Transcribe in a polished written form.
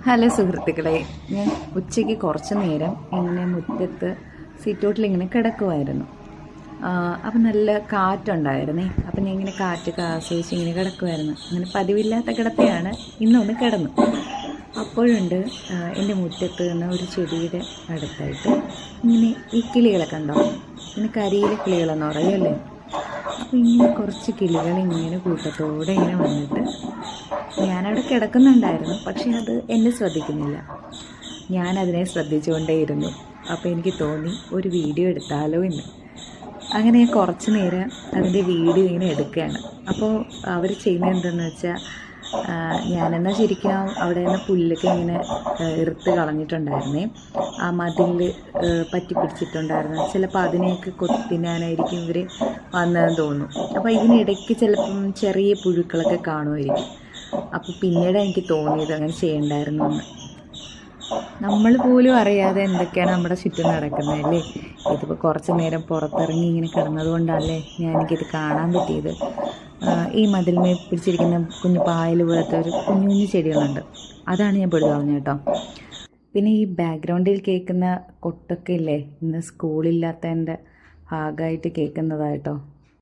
Hello സുഹൃത്തുക്കളെ, ഞാൻ ഉച്ചയ്ക്ക് കുറച്ച് നേരം ഇങ്ങനെ മുറ്റത്ത് സിറ്റൗട്ടിൽ ഇങ്ങനെ കിടക്കുമായിരുന്നു. അപ്പം നല്ല കാറ്റുണ്ടായിരുന്നേ. അപ്പം ഞാൻ ഇങ്ങനെ കാറ്റൊക്കെ ആസ്വദിച്ച് ഇങ്ങനെ കിടക്കുമായിരുന്നു. അങ്ങനെ പതിവില്ലാത്ത കിടത്തയാണ്, ഇന്നൊന്ന് കിടന്നു. അപ്പോഴുണ്ട് എൻ്റെ മുറ്റത്ത് നിന്ന് ഒരു ചെടിയുടെ അടുത്തായിട്ട് ഇങ്ങനെ ഈ കിളികളൊക്കെ ഉണ്ടോ, ഇങ്ങനെ കരിയിലെ കിളികളെന്ന് പറയുമല്ലേ. അപ്പോൾ ഇങ്ങനെ കുറച്ച് കിളികൾ ഇങ്ങനെ കൂട്ടത്തോടെ ഇങ്ങനെ വന്നിട്ട് ഞാനവിടെ കിടക്കുന്നുണ്ടായിരുന്നു, പക്ഷെ അത് എന്നെ ശ്രദ്ധിക്കുന്നില്ല. ഞാനതിനെ ശ്രദ്ധിച്ചുകൊണ്ടേയിരുന്നു. അപ്പോൾ എനിക്ക് തോന്നി ഒരു വീഡിയോ എടുത്താലോ എന്ന്. അങ്ങനെ ഞാൻ കുറച്ച് നേരം അതിൻ്റെ വീഡിയോ ഇങ്ങനെ എടുക്കുകയാണ്. അപ്പോൾ അവർ ചെയ്യുന്നത് എന്തെന്ന് വെച്ചാൽ, ഞാനെന്നാൽ ശരിക്കും അവിടെ നിന്ന് പുല്ലൊക്കെ ഇങ്ങനെ ഇറുത്ത് കളഞ്ഞിട്ടുണ്ടായിരുന്നേ. ആ മതിലിൽ പറ്റി പിടിച്ചിട്ടുണ്ടായിരുന്നു. ചിലപ്പോൾ അതിനെയൊക്കെ കൊത്തിനാനായിരിക്കും ഇവർ വന്നതെന്ന് തോന്നുന്നു. അപ്പോൾ ഇതിനിടയ്ക്ക് ചിലപ്പം ചെറിയ പുഴുക്കളൊക്കെ കാണുമായിരിക്കും. അപ്പോൾ പിന്നീട് എനിക്ക് തോന്നിയത് അങ്ങനെ ചെയ്യണ്ടായിരുന്നു എന്ന്. നമ്മൾ പോലും അറിയാതെ എന്തൊക്കെയാണ് നമ്മുടെ ചുറ്റും നടക്കുന്നതല്ലേ. ഇതിപ്പോൾ കുറച്ച് നേരം പുറത്തിറങ്ങി ഇങ്ങനെ കിടന്നത് കൊണ്ടല്ലേ എനിക്കിത് കാണാൻ പറ്റിയത്. ഈ മതിൽമേ പിടിച്ചിരിക്കുന്ന കുഞ്ഞു പായൽ പോലത്തെ ഒരു കുഞ്ഞു കുഞ്ഞു ചെടികളുണ്ട്, അതാണ് ഞാൻ പൊടി കളഞ്ഞു കേട്ടോ. പിന്നെ ഈ ബാക്ക്ഗ്രൗണ്ടിൽ കേൾക്കുന്ന കൊട്ടൊക്കെ ഇല്ലേ, ഇന്ന് സ്കൂളില്ലാത്തതിൻ്റെ ഭാഗമായിട്ട് കേൾക്കുന്നതായിട്ടോ.